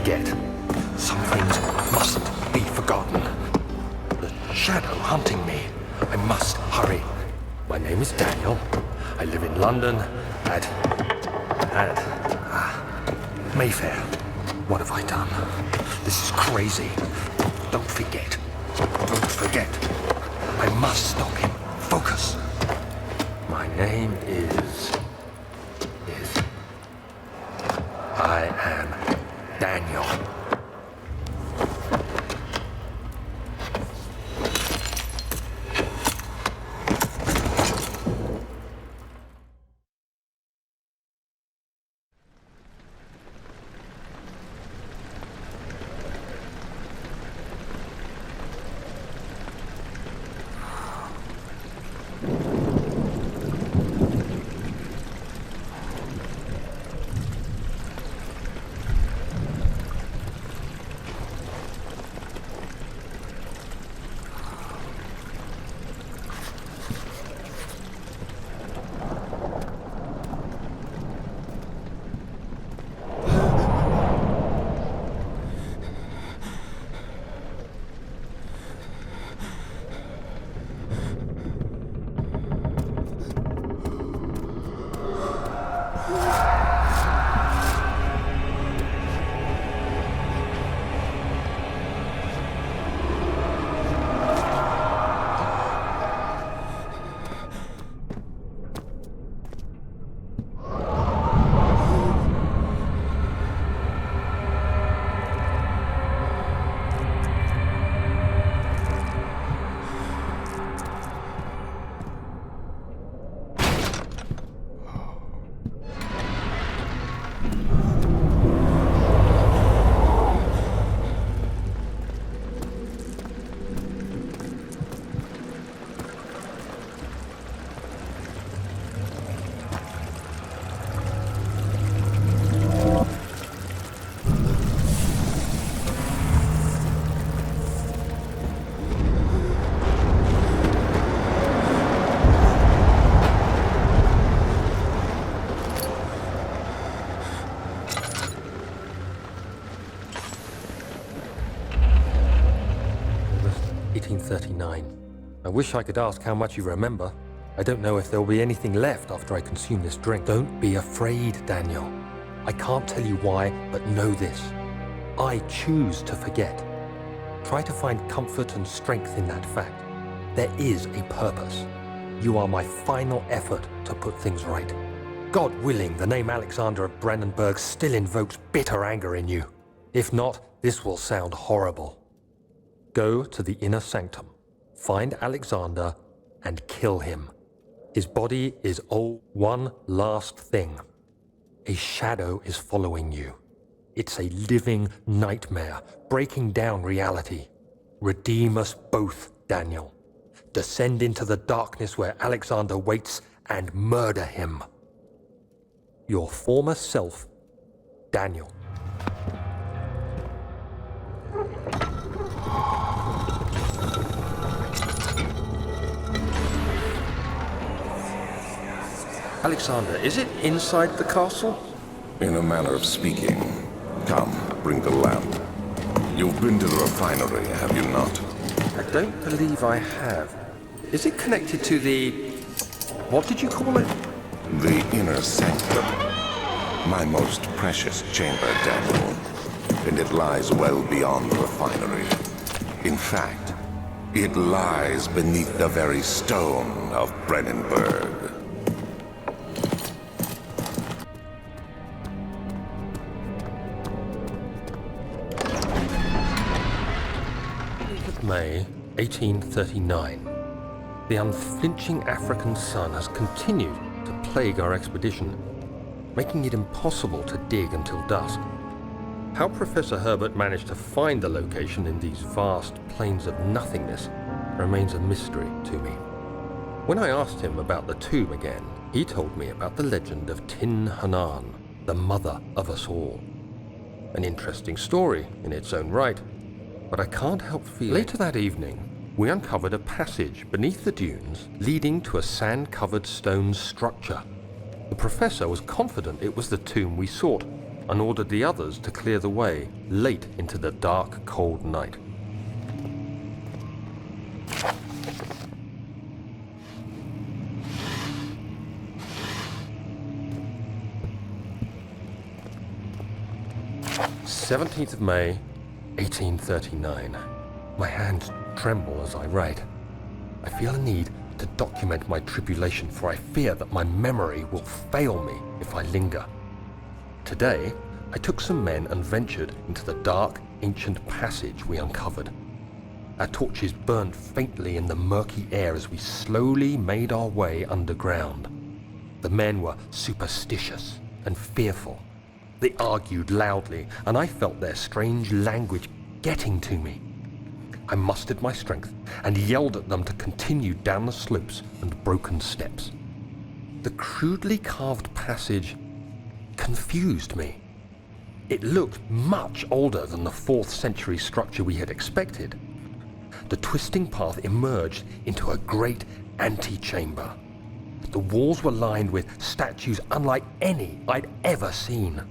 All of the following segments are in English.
forget. Some things mustn't be forgotten. The shadow hunting me. I must hurry. My name is Daniel. I live in London at Mayfair. What have I done? This is crazy. Don't forget. Don't forget. I must stop him. Focus. My name is... I am Daniel. I wish I could ask how much you remember. I don't know if there will be anything left after I consume this drink. Don't be afraid, Daniel. I can't tell you why, but know this. I choose to forget. Try to find comfort and strength in that fact. There is a purpose. You are my final effort to put things right. God willing, the name Alexander of Brandenburg still invokes bitter anger in you. If not, this will sound horrible. Go to the inner sanctum. Find Alexander and kill him. His body is all one last thing. A shadow is following you. It's a living nightmare, breaking down reality. Redeem us both, Daniel. Descend into the darkness where Alexander waits and murder him. Your former self, Daniel. Alexander, is it inside the castle? In a manner of speaking. Come, bring the lamp. You've been to the refinery, have you not? I don't believe I have. Is it connected to the... what did you call it? The inner sanctum. My most precious chamber, Daniel. And it lies well beyond the refinery. In fact, it lies beneath the very stone of Brandenburg. May 1839. The unflinching African sun has continued to plague our expedition, making it impossible to dig until dusk. How Professor Herbert managed to find the location in these vast plains of nothingness remains a mystery to me. When I asked him about the tomb again, he told me about the legend of Tin Hanan, the mother of us all. An interesting story in its own right, but I can't help feeling... Later that evening, we uncovered a passage beneath the dunes leading to a sand-covered stone structure. The professor was confident it was the tomb we sought, and ordered the others to clear the way late into the dark, cold night. "17th of May, 1839. My hands tremble as I write. I feel a need to document my tribulation, for I fear that my memory will fail me if I linger. Today, I took some men and ventured into the dark, ancient passage we uncovered. Our torches burned faintly in the murky air as we slowly made our way underground. The men were superstitious and fearful. They argued loudly, and I felt their strange language getting to me. I mustered my strength and yelled at them to continue down the slopes and broken steps. The crudely carved passage confused me. It looked much older than the 4th century structure we had expected. The twisting path emerged into a great antechamber. The walls were lined with statues unlike any I'd ever seen.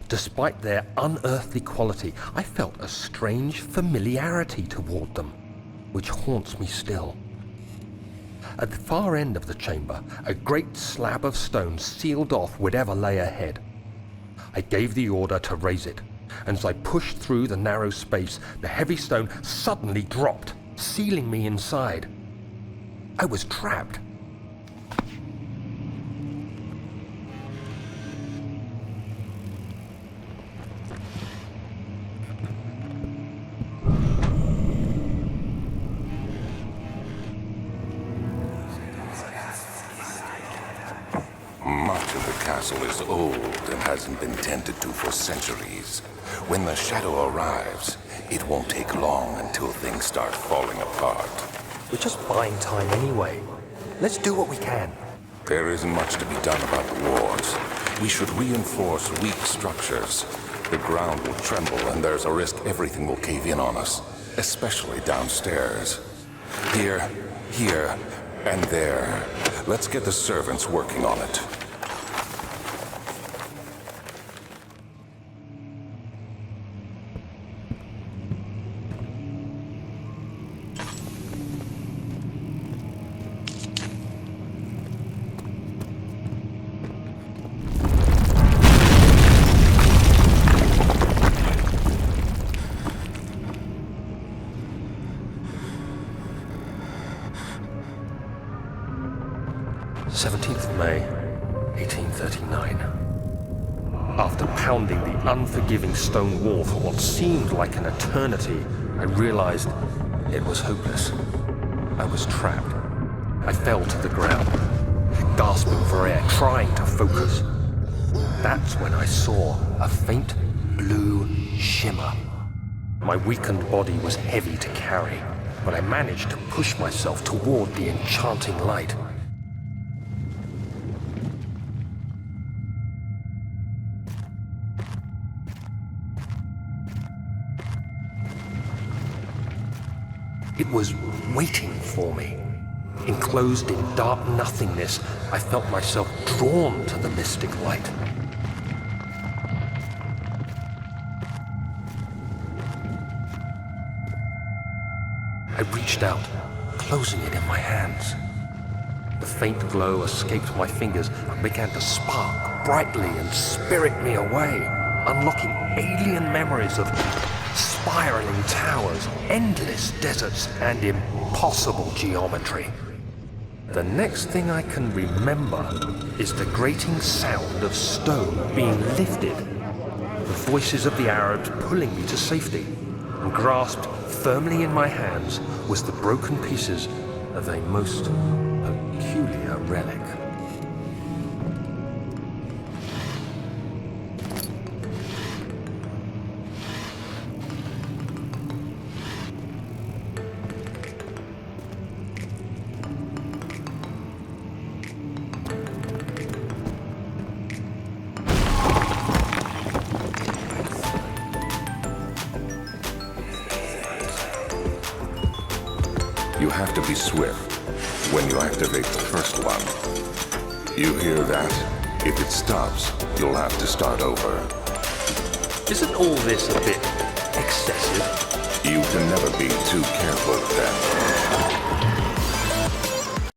Despite their unearthly quality, I felt a strange familiarity toward them, which haunts me still. At the far end of the chamber, a great slab of stone sealed off whatever lay ahead. I gave the order to raise it, and as I pushed through the narrow space, the heavy stone suddenly dropped, sealing me inside. I was trapped. Much of the castle is old and hasn't been tended to for centuries. When the shadow arrives, it won't take long until things start falling apart. We're just buying time anyway. Let's do what we can. There isn't much to be done about the walls. We should reinforce weak structures. The ground will tremble and there's a risk everything will cave in on us, especially downstairs. Here, and there. Let's get the servants working on it. May 1839. After pounding the unforgiving stone wall for what seemed like an eternity, I realized it was hopeless. I was trapped. I fell to the ground, gasping for air, trying to focus. That's when I saw a faint blue shimmer. My weakened body was heavy to carry, but I managed to push myself toward the enchanting light. It was waiting for me. Enclosed in dark nothingness, I felt myself drawn to the mystic light. I reached out, closing it in my hands. The faint glow escaped my fingers and began to spark brightly and spirit me away, unlocking alien memories of spiraling towers, endless deserts, and impossible geometry. The next thing I can remember is the grating sound of stone being lifted, the voices of the Arabs pulling me to safety, and grasped firmly in my hands was the broken pieces of a most peculiar relic. You have to be swift when you activate the first one. You hear that? If it stops, you'll have to start over. Isn't all this a bit excessive? You can never be too careful, Daniel.